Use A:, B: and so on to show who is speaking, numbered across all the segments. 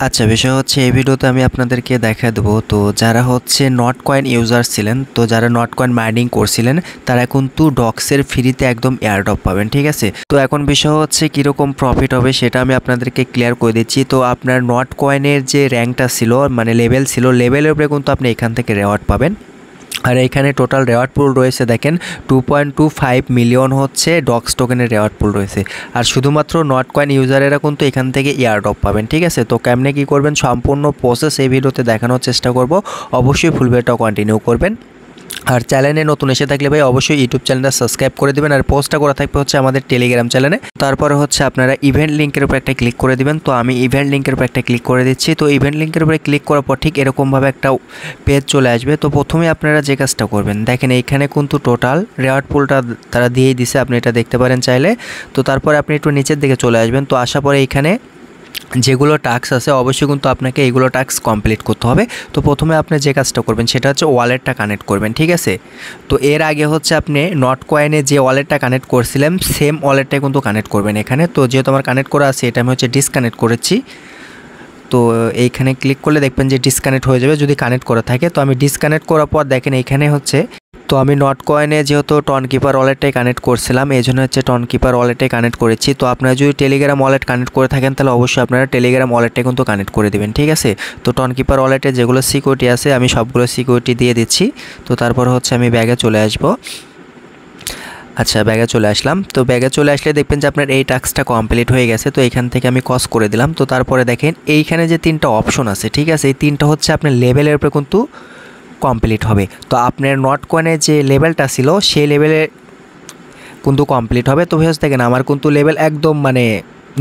A: আচ্ছা, বিষয় হচ্ছে এই ভিডিওতে আমি আপনাদেরকে দেখায় দেবো। তো যারা হচ্ছে নট কয়েন ইউজার ছিলেন, তো যারা নট কয়েন মাইনিং করছিলেন তারা কিন্তু ডক্সের ফ্রিতে একদম এয়ারড্রপ পাবেন, ঠিক আছে। তো এখন বিষয় হচ্ছে কীরকম প্রফিট হবে সেটা আমি আপনাদেরকে ক্লিয়ার করে দিচ্ছি। তো আপনার নট কয়েনের যে র্যাঙ্কটা ছিল, মানে লেভেল ছিল, লেভেলের উপরে কিন্তু আপনি এখান থেকে রেওয়ার্ড পাবেন। আর এখানে টোটাল রেওয়ার্ড পুল রয়েছে দেখেন 2.25 মিলিয়ন হচ্ছে ডক্স টোকেনের রেওয়ার্ড পুল রয়েছে। আর শুধুমাত্র নট কয়েন ইউজারেরা কিন্তু এখান থেকে এয়ারড্রপ পাবেন, ঠিক আছে। তো কেমনে কী করবেন সম্পূর্ণ প্রসেস এই ভিডিওতে দেখানোর চেষ্টা করব। অবশ্যই ফুল ভিডিওটা কন্টিনিউ করবেন। আর চ্যানেলে নতুন এসে থাকলে ভাই অবশ্যই ইউটিউব চ্যানেলটা সাবস্ক্রাইব করে দিবেন। আর পোস্টটা করা থাকবে হচ্ছে আমাদের টেলিগ্রাম চ্যানেলে। তারপরে হচ্ছে আপনারা ইভেন্ট লিঙ্কের উপর একটা ক্লিক করে দিবেন। তো আমি ইভেন্ট লিঙ্কের উপর একটা ক্লিক করে দিচ্ছি। তো ইভেন্ট লিঙ্কের উপরে ক্লিক করার পর ঠিক এরকমভাবে একটা পেজ চলে আসবে। তো প্রথমে আপনারা যে কাজটা করবেন, দেখেন এইখানে কিন্তু টোটাল রেওয়ার্ড পুলটা তারা দিয়েই দিছে, আপনি এটা দেখতে পারেন চাইলে। তো তারপরে আপনি একটু নিচের দিকে চলে আসবেন। তো আসার পরে এইখানে যেগুলো টাস্ক আছে অবশ্যই কিন্তু আপনাকে এইগুলো টাস্ক কমপ্লিট করতে হবে। তো প্রথমে আপনি যে কাজটা করবেন সেটা হচ্ছে ওয়ালেটটা কানেক্ট করবেন, ঠিক আছে। তো এর আগে হচ্ছে আপনি নট কয়েনে যে ওয়ালেটটা কানেক্ট করছিলেন সেম ওয়ালেটটাই কিন্তু কানেক্ট করবেন এখানে। তো যেহেতু আমার কানেক্ট করা আছে এটা আমি হচ্ছে ডিসকানেক্ট করেছি। তো এইখানে ক্লিক করলে দেখবেন যে ডিসকানেক্ট হয়ে যাবে যদি কানেক্ট করা থাকে। তো আমি ডিসকানেক্ট করার পর দেখেন এইখানে হচ্ছে, তো আমি নট কয়েনে যেহেতু টন কিপার ওয়ালেটটাই কানেক্ট করছিলাম এই জন্য হচ্ছে টন কিপার ওয়ালেটটাই কানেক্ট করেছি। তো আপনারা যদি টেলিগ্রাম ওয়ালেট কানেক্ট করে থাকেন তাহলে অবশ্যই আপনারা টেলিগ্রাম ওয়ালেটটাই কিন্তু কানেক্ট করে দেবেন, ঠিক আছে। তো টন কিপার ওয়ালেটে যেগুলো সিকিউরিটি আছে আমি সবগুলো সিকিউরিটি দিয়ে দিচ্ছি। তো তারপর হচ্ছে আমি ব্যাগে চলে আসবো। আচ্ছা, ব্যাগে চলে আসলাম। তো ব্যাগে চলে আসলে দেখবেন যে আপনার এই টাস্কটা কমপ্লিট হয়ে গেছে। তো এখান থেকে আমি কস করে দিলাম। তো তারপরে দেখেন এইখানে যে তিনটা অপশন আছে, ঠিক আছে, এই তিনটা হচ্ছে আপনার লেভেলের উপরে কিন্তু কমপ্লিট হবে। তো আপনার নট কয়েনের যে লেভেলটা ছিল সেই লেভেলে কিন্তু কমপ্লিট হবে। তো ভিউয়ার্স দেখেন আমার কিন্তু লেভেল একদম মানে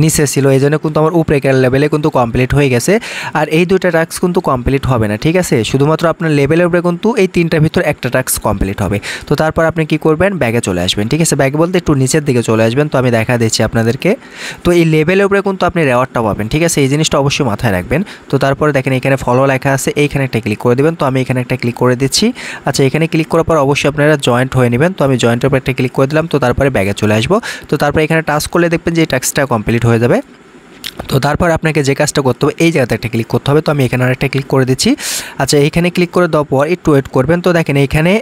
A: নিচে ছিল, এই জন্য কিন্তু আমার উপরের লেভেলে কিন্তু কমপ্লিট হয়ে গেছে। আর এই দুইটা টাস্ক কিন্তু কমপ্লিট হবে না, ঠিক আছে। শুধুমাত্র আপনার লেভেলের উপরে কিন্তু এই তিনটার ভিতর একটা টাস্ক কমপ্লিট হবে। তো তারপর আপনি কি করবেন, ব্যাগে চলে আসবেন, ঠিক আছে। ব্যাগে বলতে একটু নিচের দিকে চলে আসবেন। তো আমি দেখা দিচ্ছি আপনাদেরকে। তো এই লেভেলের উপরে কিন্তু আপনি রেওয়ার্ডটা পাবেন, ঠিক আছে। এই জিনিসটা অবশ্যই মাথায় রাখবেন। তো তারপরে দেখেন এখানে ফলো লেখা আছে, এইখানে একটা ক্লিক করে দেবেন। তো আমি এখানে একটা ক্লিক করে দিচ্ছি। আচ্ছা, এখানে ক্লিক করার পর অবশ্যই আপনারা জয়েন্ট হয়ে নেবেন। তো আমি জয়েন্টের উপর একটা ক্লিক করে দিলাম। তো তারপরে ব্যাগে চলে আসবো। তো তারপরে এখানে টাস্ক করলে দেখবেন যে এই টাস্কটা কমপ্লিট হয়ে যাবে। তো তারপর আপনাকে যে কাজটা করতে হবে এই জায়গাতে একটা ক্লিক করতে হবে। তো আমি এখানে আরেকটা ক্লিক করে দিচ্ছি। আচ্ছা, এইখানে ক্লিক করে দেওয়ার পর একটু ওয়েট করবেন। তো দেখেন এইখানে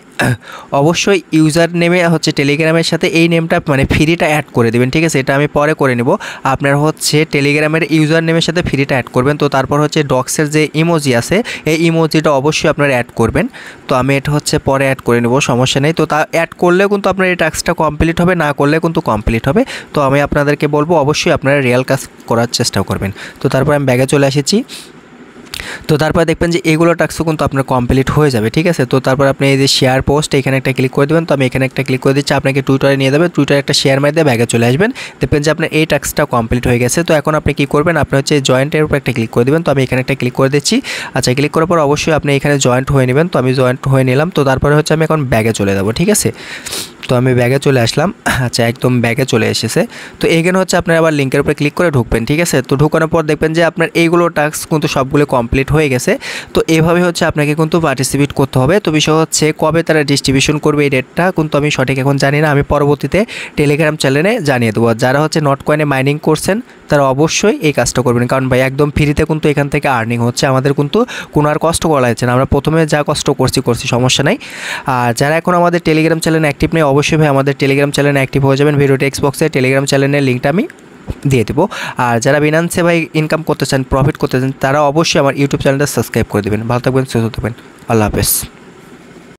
A: অবশ্যই ইউজার নেমে হচ্ছে টেলিগ্রামের সাথে এই নেমটা মানে ফ্রিটা অ্যাড করে দেবেন, ঠিক আছে। এটা আমি পরে করে নেব। আপনার হচ্ছে টেলিগ্রামের ইউজার নেমের সাথে ফ্রিটা অ্যাড করবেন। তো তারপর হচ্ছে ডক্সের যে ইমোজি আছে এই ইমোজিটা অবশ্যই আপনারা অ্যাড করবেন। তো আমি এটা হচ্ছে পরে অ্যাড করে নেব, সমস্যা নেই। তো তা অ্যাড করলেও কিন্তু আপনার এই টাস্কটা কমপ্লিট হবে, না করলে কিন্তু কমপ্লিট হবে। তো আমি আপনাদেরকে বলবো অবশ্যই আপনারা রিয়েল কাজ করার চেষ্টা করবেন। তো তারপর আমি ব্যাগে চলে এসেছি। তো তারপর দেখবেন যে এগুলো টাস্কও কিন্তু আপনার কমপ্লিট হয়ে যাবে, ঠিক আছে। তো তারপর আপনি এই যে শেয়ার পোস্ট এখানে একটা ক্লিক করে দেবেন। তো আমি এখানে একটা ক্লিক করে দিচ্ছি, আপনাকে টুইটারে নিয়ে যাবে। টুইটারে একটা শেয়ার মারি দিয়ে ব্যাগে চলে আসবেন। দেখবেন যে আপনার এই টাস্কটা কমপ্লিট হয়ে গেছে। তো এখন আপনি কী করবেন, আপনি হচ্ছে জয়েন্টের উপর একটা ক্লিক করে দেবেন। তো আমি এখানে একটা ক্লিক করে দিচ্ছি। আচ্ছা, ক্লিক করার পর অবশ্যই আপনি এখানে জয়েন্ট হয়ে নেবেন। তো আমি জয়েন্ট হয়ে নিলাম। তো তারপরে হচ্ছে আমি এখন ব্যাগে চলে যাব, ঠিক আছে। তো আমি ব্যাগে চলে আসলাম। আচ্ছা, একদম ব্যাগে চলে এসেছে। তো এখানে হচ্ছে আপনার আবার লিঙ্কের উপরে ক্লিক করে ঢুকবেন, ঠিক আছে। তো ঢুকানোর পর দেখবেন যে আপনার এইগুলো টাস্ক কিন্তু সবগুলো কমপ্লিট হয়ে গেছে। তো এভাবে হচ্ছে আপনাকে কিন্তু পার্টিসিপেট করতে হবে। তো বিষয় হচ্ছে কবে তারা ডিস্ট্রিবিউশন করবে এই ডেটটা কিন্তু আমি সঠিক এখন জানি না, আমি পরবর্তীতে টেলিগ্রাম চ্যানেলে জানিয়ে দেবো। যারা হচ্ছে নট কয়েনে মাইনিং করছেন তারা অবশ্যই এই কাজটা করবেন, কারণ ভাই একদম ফ্রিতে কিন্তু এখান থেকে আর্নিং হচ্ছে, আমাদের কিন্তু কোনো আর কষ্ট করা লাগছে না। আমরা প্রথমে যা কষ্ট করছি সমস্যা নাই। আর যারা এখন আমাদের টেলিগ্রাম চ্যানেলে অ্যাক্টিভ নেই অবশ্যই ভাই আমাদের টেলিগ্রাম চ্যানেলে অ্যাক্টিভ হয়ে যাবেন। ভিডিও টেক্সট বক্সে টেলিগ্রাম চ্যানেলের লিঙ্কটা আমি দিয়ে দেবো। আর যারা বিনান্সে ভাই ইনকাম করতে চান, প্রফিট করতে চান, তারা অবশ্যই আমার ইউটিউব চ্যানেলটা সাবস্ক্রাইব করে দেবেন। ভালো থাকবেন, সুস্থ থাকবেন, আল্লাহ হাফেজ।